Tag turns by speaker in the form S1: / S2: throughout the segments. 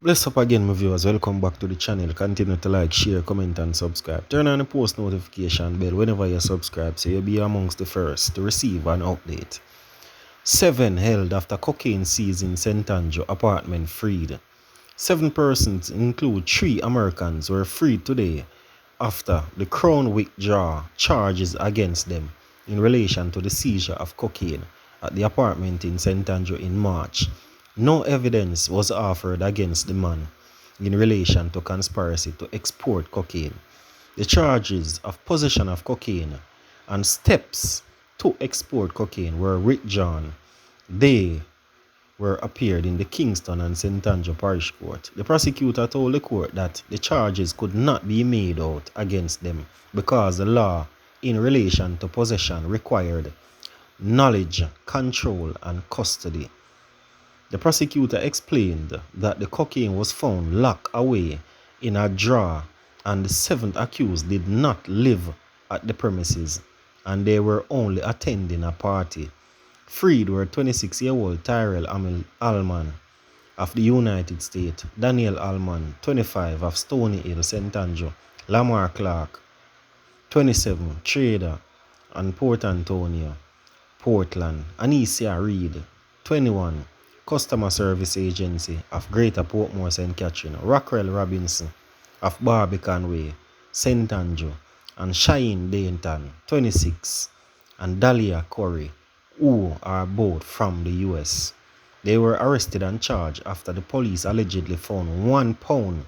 S1: Bless up again, my viewers. Welcome back to the channel. Continue to like, share, comment, and subscribe. Turn on the post notification bell whenever you subscribe so you'll be amongst the first to receive an update. 7 held after cocaine seized in St. Andrew apartment freed. 7 persons, include 3 Americans, were freed today after the Crown withdraw charges against them in relation to the seizure of cocaine at the apartment in St. Andrew in March. No evidence was offered against the man in relation to conspiracy to export cocaine. The charges of possession of cocaine and steps to export cocaine were withdrawn. They were appeared in the Kingston and St. Andrew Parish Court. The prosecutor told the court that the charges could not be made out against them because the law in relation to possession required knowledge, control, and custody. The prosecutor explained that the cocaine was found locked away in a drawer and the 7th accused did not live at the premises and they were only attending a party. Freed were 26-year-old Tyrell Allman of the United States, Daniel Allman, 25, of Stony Hill, St. Andrew, Lamar Clark, 27, trader, and Port Antonio, Portland, Anicia Reed, 21, Customer Service Agency of Greater Portmore, St. Catherine, Rockwell Robinson of Barbican Way, St. Andrew, and Cheyenne Dainton, 26, and Dahlia Corey, who are both from the US. They were arrested and charged after the police allegedly found 1 pound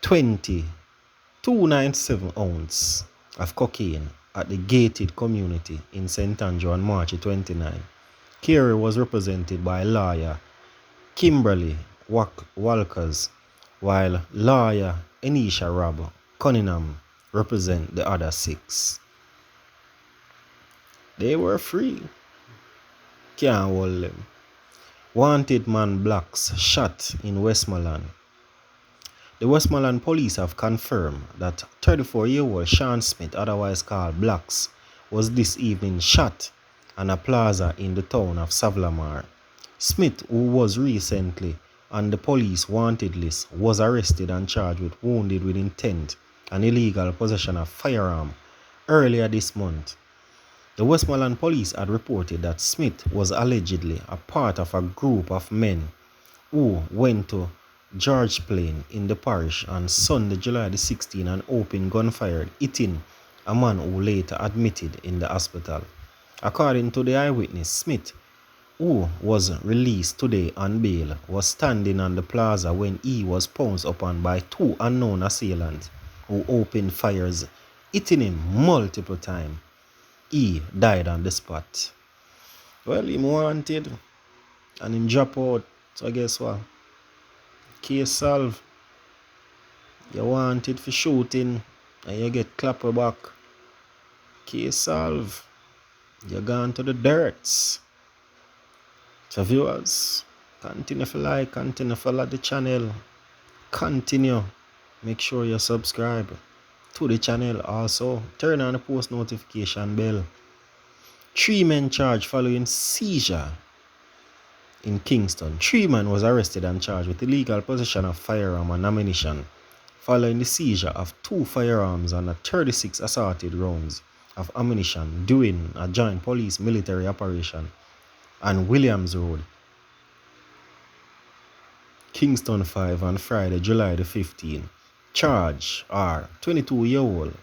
S1: 297 ounce of cocaine at the gated community in St. Andrew on March 29. Kerry was represented by lawyer Kimberly Walkers, while lawyer Enisha Rob Cunningham represent the other 6. They were free. Can't hold them. Wanted man blacks shot in Westmoreland. The Westmoreland police have confirmed that 34-year-old Sean Smith, otherwise called Blacks, was this evening shot on a plaza in the town of Savlamar. Smith, who was recently on the police wanted list, was arrested and charged with wounded with intent and illegal possession of firearm earlier this month. The Westmoreland police had reported that Smith was allegedly a part of a group of men who went to George Plain in the parish on Sunday, July the 16th and opened gunfire, hitting a man who later admitted in the hospital. According to the eyewitness, Smith, who was released today on bail, was standing on the plaza when he was pounced upon by 2 unknown assailants who opened fires, hitting him multiple times. He died on the spot. Well, him wanted and him drop out. So guess what? Case solved. You wanted for shooting and you get clapper back. Case solved. You're gone to the dirts. So viewers, continue to like, continue to follow the channel. Continue. Make sure you subscribe to the channel. Also, turn on the post notification bell. 3 men charged following seizure in Kingston. 3 men was arrested and charged with illegal possession of firearm and ammunition following the seizure of 2 firearms and 36 assorted rounds of ammunition during a joint police military operation on Williams Road, Kingston 5 on Friday, July the 15th. Charge are 22-year-old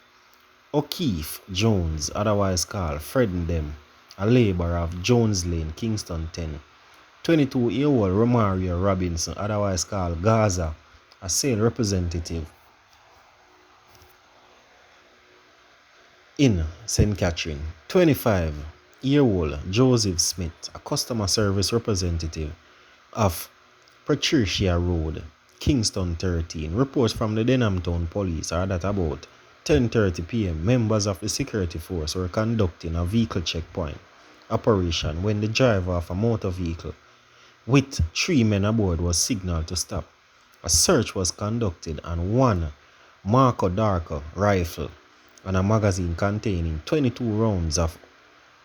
S1: O'Keefe Jones, otherwise called Fredendem, a laborer of Jones Lane, Kingston 10. 22-year-old Romario Robinson, otherwise called Gaza, a sale representative in St. Catherine. 25-year-old Joseph Smith, a customer service representative of Patricia Road, Kingston 13. Reports from the Denhamtown police are that about 10:30 p.m. members of the security force were conducting a vehicle checkpoint operation when the driver of a motor vehicle with 3 men aboard was signaled to stop. A search was conducted and one Marco Darko rifle and a magazine containing 22 rounds of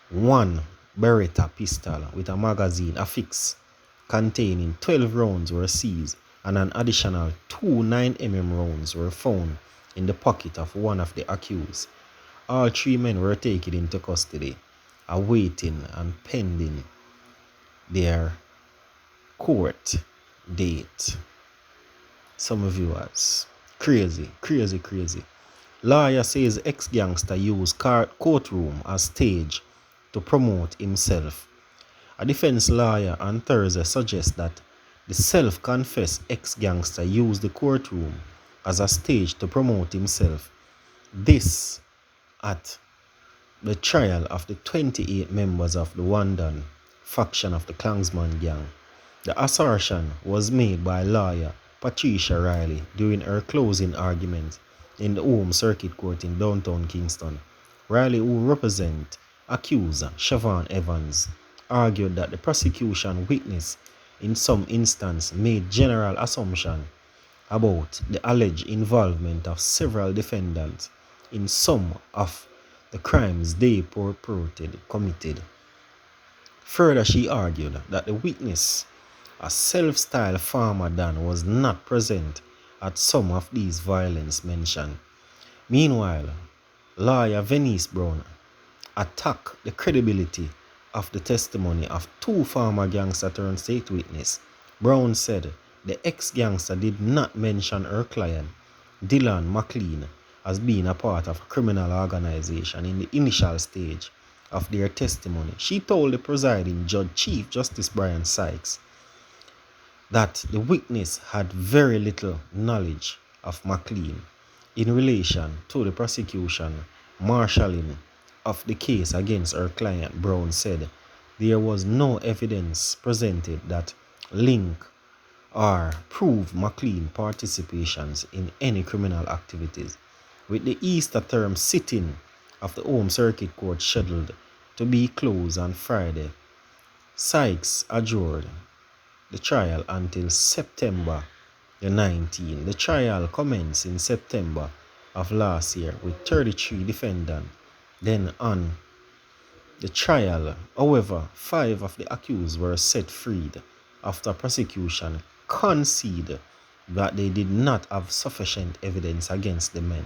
S1: one Beretta pistol with a magazine affixed containing 12 rounds were seized and an additional 2 9mm rounds were found in the pocket of one of the accused. All 3 men were taken into custody, awaiting and pending their court date. Some viewers, crazy. Lawyer says ex-gangster used courtroom as stage to promote himself. A defense lawyer on Thursday suggests that the self-confessed ex-gangster used the courtroom as a stage to promote himself. This at the trial of the 28 members of the London faction of the Clansman gang. The assertion was made by lawyer Patricia Riley during her closing argument in the Home Circuit Court in downtown Kingston. Riley, who represents accuser Siobhan Evans, argued that the prosecution witness in some instances made general assumptions about the alleged involvement of several defendants in some of the crimes they purported committed. Further, she argued that the witness, a self-styled farmer Dan, was not present at some of these violence mentioned. Meanwhile, lawyer Venice Brown attacked the credibility of the testimony of 2 former gangster turned state witnesses. Brown said the ex-gangster did not mention her client, Dylan McLean, as being a part of a criminal organization in the initial stage of their testimony. She told the presiding judge, Chief Justice Brian Sykes, that the witness had very little knowledge of McLean in relation to the prosecution marshalling of the case against her client. Brown said there was no evidence presented that link or prove McLean participations in any criminal activities. With the Easter term sitting of the Home Circuit Court scheduled to be closed on Friday, Sykes adjourned the trial until September the 19th. The trial commenced in September of last year with 33 defendants. Then on the trial, however, 5 of the accused were set free after prosecution conceded that they did not have sufficient evidence against the men.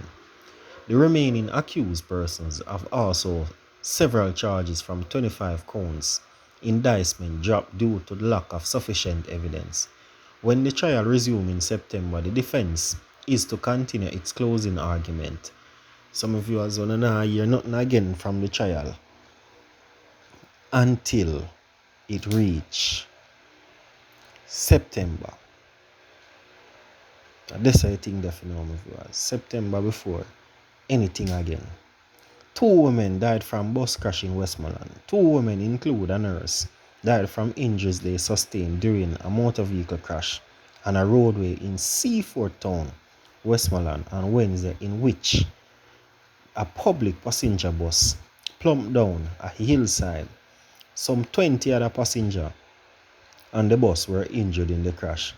S1: The remaining accused persons have also several charges from 25 counts. Indictment dropped due to the lack of sufficient evidence. When the trial resumes in September, the defense is to continue its closing argument. Some of you are going to hear nothing again from the trial until it reaches September. That's I think definitely, viewers. September before anything again. 2 women died from bus crash in Westmoreland. 2 women, include a nurse, died from injuries they sustained during a motor vehicle crash on a roadway in Seaford Town, Westmoreland, on Wednesday, in which a public passenger bus plumped down a hillside. Some 20 other passengers on the bus were injured in the crash.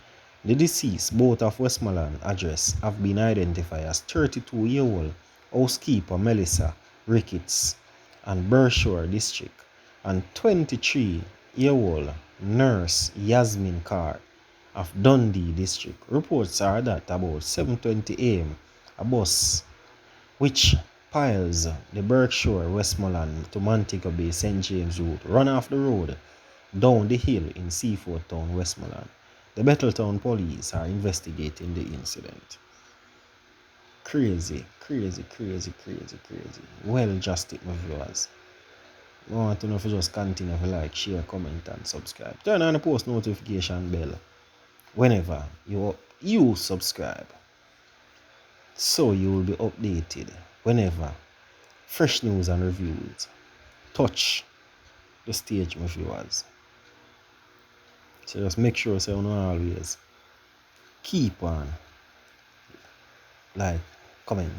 S1: The deceased, both of Westmoreland address, have been identified as 32-year-old housekeeper Melissa Ricketts and Berkshire District and 23-year-old nurse Yasmin Carr of Dundee District. Reports are that about 7:20 a.m. a bus which piles the Berkshire Westmoreland to Montego Bay St. James Road ran off the road down the hill in Seaford Town, Westmoreland. The Bettletown police are investigating the incident. Crazy. Well justified, my viewers. I want to know if you just continue to like, share, comment and subscribe. Turn on the post notification bell whenever you subscribe, so you will be updated whenever fresh news and reviews touch the stage, my viewers. So just make sure you know always keep on like, comment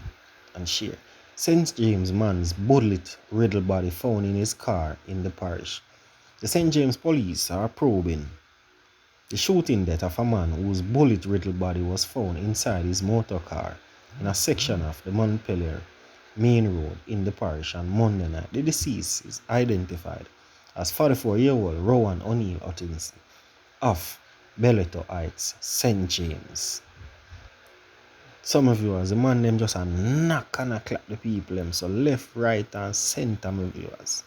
S1: and share. St. James man's bullet riddled body found in his car in the parish. The St. James police are probing the shooting death of a man whose bullet riddled body was found inside his motor car in a section of the Montpelier main road in the parish on Monday night. The deceased is identified as 44-year-old Rowan O'Neill Hutchinson of Belleto Heights, St. James. Some of viewers, the man them just a knock and a clap the people them. So left, right and center, my viewers.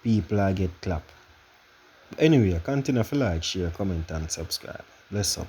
S1: People are get clap. Anyway, continue to like, share, comment and subscribe. Bless up.